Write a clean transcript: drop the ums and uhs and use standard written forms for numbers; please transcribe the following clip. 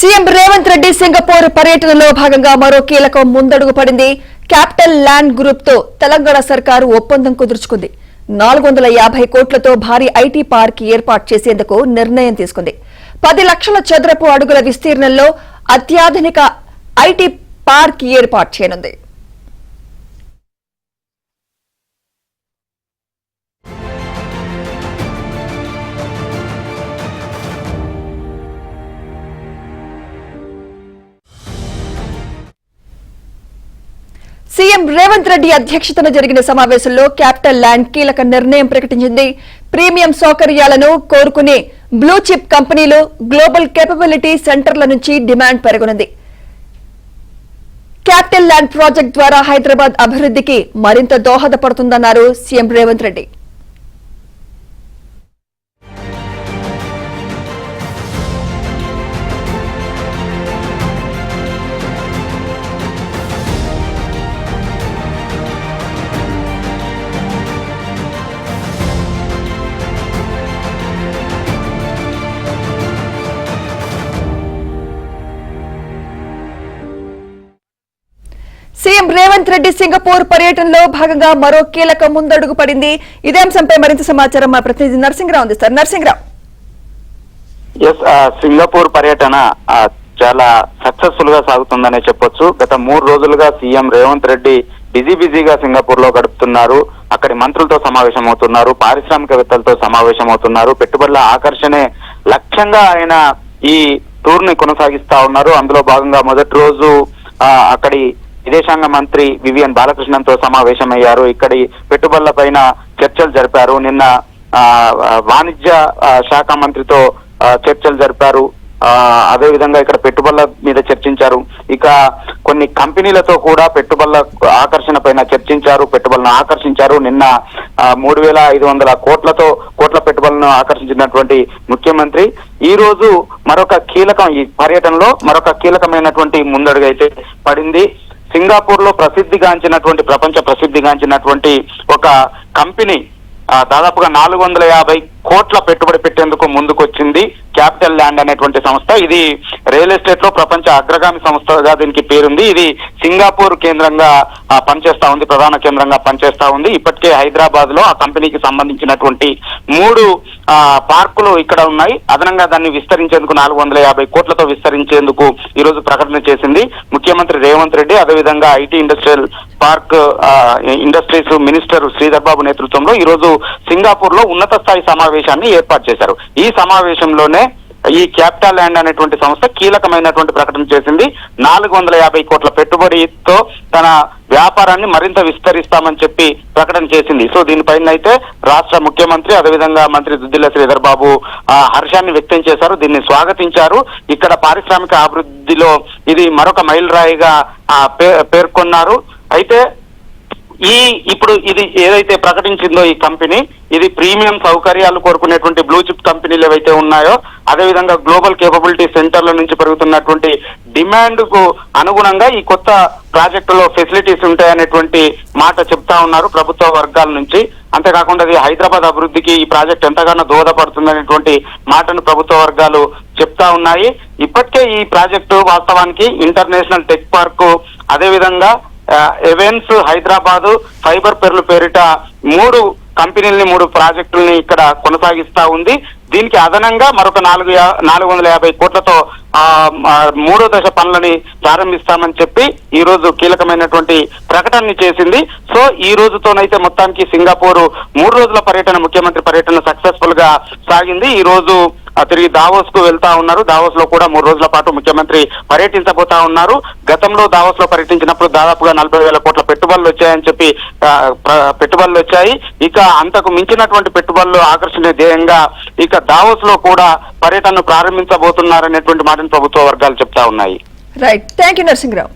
CM Revanth Reddy Singapore పర్యటనలో భాగంగా మరో కీలకం ముందడుగు పడింది. క్యాపిటల్ ల్యాండ్ గ్రూప్ తో తెలంగాణ సర్కారు ఒప్పందం కుదుర్చుకుంది. 450 కోట్లతో భారీ ఐటీ పార్క్ ఏర్పాటు చేసేందుకు నిర్ణయం తీసుకుంది. 10 లక్షల చదరపు అడుగుల విస్తీర్ణంలో అత్యాధునిక ఐటీ పార్క్ ఏర్పాటు చేయనుంది. సీఎం రేవంత్ రెడ్డి అధ్యక్షతన జరిగిన సమావేశంలో క్యాపిటల్ ల్యాండ్ కీలక నిర్ణయం ప్రకటించింది. ప్రీమియం సౌకర్యాలను కోరుకునే బ్లూ చిప్ కంపెనీలు, గ్లోబల్ కేపబిలిటీ సెంటర్ల నుంచి డిమాండ్ పెరగనుంది. క్యాపిటల్ ల్యాండ్ ప్రాజెక్ట్ ద్వారా హైదరాబాద్ అభివృద్ధికి మరింత దోహదపడుతుందన్నారు CM Revanth Reddy. CM Revanth Reddy Singapore పర్యటనలో భాగంగా మరో కీలక ముందడుగు పడింది. ఇదే అంశంపై మరింత సమాచారం మా ప్రతినిధి నరసింహరావు అందిస్తారు. నరసింహరావు, సింగపూర్ పర్యటన చాలా సక్సెస్ఫుల్ గా సాగుతుందనే చెప్పొచ్చు. గత 3 రోజులుగా సీఎం రేవంత్ రెడ్డి బిజీగా సింగపూర్ లో గడుపుతున్నారు. అక్కడి మంత్రులతో సమావేశం అవుతున్నారు, పారిశ్రామికవేత్తలతో సమావేశం అవుతున్నారు. పెట్టుబడుల ఆకర్షణే లక్ష్యంగా ఆయన ఈ టూర్ ని కొనసాగిస్తా ఉన్నారు. అందులో భాగంగా మొదటి రోజు అక్కడి విదేశాంగ మంత్రి వివియన్ బాలకృష్ణన్తో సమావేశమయ్యారు. ఇక్కడి పెట్టుబడుల పైన చర్చలు జరిపారు. నిన్న వాణిజ్య శాఖ మంత్రితో చర్చలు జరిపారు. అదేవిధంగా ఇక్కడ పెట్టుబడుల మీద చర్చించారు. ఇక కొన్ని కంపెనీలతో కూడా పెట్టుబడుల ఆకర్షణ పైన చర్చించారు, పెట్టుబడులను ఆకర్షించారు. నిన్న 3500 కోట్ల పెట్టుబడులను ఆకర్షించినటువంటి ముఖ్యమంత్రి ఈ రోజు ఈ పర్యటనలో మరొక కీలకమైనటువంటి ముందడుగు అయితే పడింది. సింగపూర్ లో ప్రపంచ ప్రసిద్ధిగాంచినటువంటి ఒక కంపెనీ దాదాపుగా 450 కోట్ల పెట్టుబడి పెట్టేందుకు ముందుకొచ్చింది. క్యాపిటల్ ల్యాండ్ అనేటువంటి సంస్థ, ఇది రియల్ ఎస్టేట్ లో ప్రపంచ అగ్రగామి సంస్థగా దీనికి పేరుంది. ఇది సింగపూర్ కేంద్రంగా పనిచేస్తా ఉంది, ప్రధాన కేంద్రంగా పనిచేస్తా ఉంది. ఇప్పటికే హైదరాబాద్ లో ఆ కంపెనీకి సంబంధించినటువంటి 3 పార్కులు ఇక్కడ ఉన్నాయి. అదనంగా దాన్ని విస్తరించేందుకు 450 కోట్లతో విస్తరించేందుకు ఈ రోజు ప్రకటన చేసింది ముఖ్యమంత్రి రేవంత్ రెడ్డి. అదేవిధంగా IT industrial park industries minister Sridhar Babu నేతృత్వంలో ఈ రోజు సింగపూర్ లో ఉన్నత స్థాయి సమావేశాన్ని ఏర్పాటు చేశారు. ఈ సమావేశంలోనే ఈ క్యాపిటల్ ల్యాండ్ అనేటువంటి సంస్థ కీలకమైనటువంటి ప్రకటన చేసింది. 450 కోట్ల పెట్టుబడితో తన వ్యాపారాన్ని మరింత విస్తరిస్తామని చెప్పి ప్రకటన చేసింది. సో దీనిపైన అయితే రాష్ట్ర ముఖ్యమంత్రి అదేవిధంగా మంత్రి దుద్దిల్ల శ్రీధర్ బాబు హర్షాన్ని వ్యక్తం చేశారు, దీన్ని స్వాగతించారు. ఇక్కడ పారిశ్రామిక అభివృద్ధిలో ఇది మరొక మైలురాయిగా పేర్కొన్నారు. అయితే ఇప్పుడు ఇది ఏదైతే ప్రకటించిందో ఈ కంపెనీ, ఇది ప్రీమియం సౌకర్యాలు కోరుకునేటువంటి బ్లూ చిప్ కంపెనీలు ఏవైతే ఉన్నాయో, అదేవిధంగా గ్లోబల్ కేపబిలిటీ సెంటర్ల నుంచి పెరుగుతున్నటువంటి డిమాండ్ కు అనుగుణంగా ఈ కొత్త ప్రాజెక్టులో ఫెసిలిటీస్ ఉంటాయనేటువంటి మాట చెప్తా ఉన్నారు ప్రభుత్వ వర్గాల నుంచి. అంతేకాకుండా అది హైదరాబాద్ అభివృద్ధికి ఈ ప్రాజెక్ట్ ఎంతగానో దోహదపడుతుందనేటువంటి మాటను ప్రభుత్వ వర్గాలు చెప్తా ఉన్నాయి. ఇప్పటికే ఈ ప్రాజెక్టు వాస్తవానికి ఇంటర్నేషనల్ టెక్ పార్క్, అదేవిధంగా ఎవెన్స్ హైదరాబాద్, ఫైబర్ పెర్లు పేరిట 3 కంపెనీలని 3 ప్రాజెక్టుల్ని ఇక్కడ కొనసాగిస్తా ఉంది. దీనికి అదనంగా మరొక 450 కోట్లతో 3వ దశ పనులని ప్రారంభిస్తామని చెప్పి ఈ రోజు కీలకమైనటువంటి ప్రకటన చేసింది. సో ఈ రోజుతోనైతే మొత్తానికి సింగపూర్ 3 రోజుల ముఖ్యమంత్రి పర్యటన సక్సెస్ఫుల్ గా సాగింది. ఈ రోజు తిరిగి దావోస్ కు వెళ్తా ఉన్నారు. దావోస్ లో కూడా 3 రోజుల పాటు ముఖ్యమంత్రి పర్యటించబోతా ఉన్నారు. గతంలో దావోస్ లో పర్యటించినప్పుడు దాదాపుగా 40,000 కోట్ల పెట్టుబడులు వచ్చాయి. ఇక అంతకు మించినటువంటి పెట్టుబడులు ఆకర్షణ ధ్యేయంగా ఇక దావోస్ లో కూడా పర్యటనను ప్రారంభించబోతున్నారనేటువంటి మాటను ప్రభుత్వ వర్గాలు చెప్తా ఉన్నాయి. Right, thank you Narasimharao.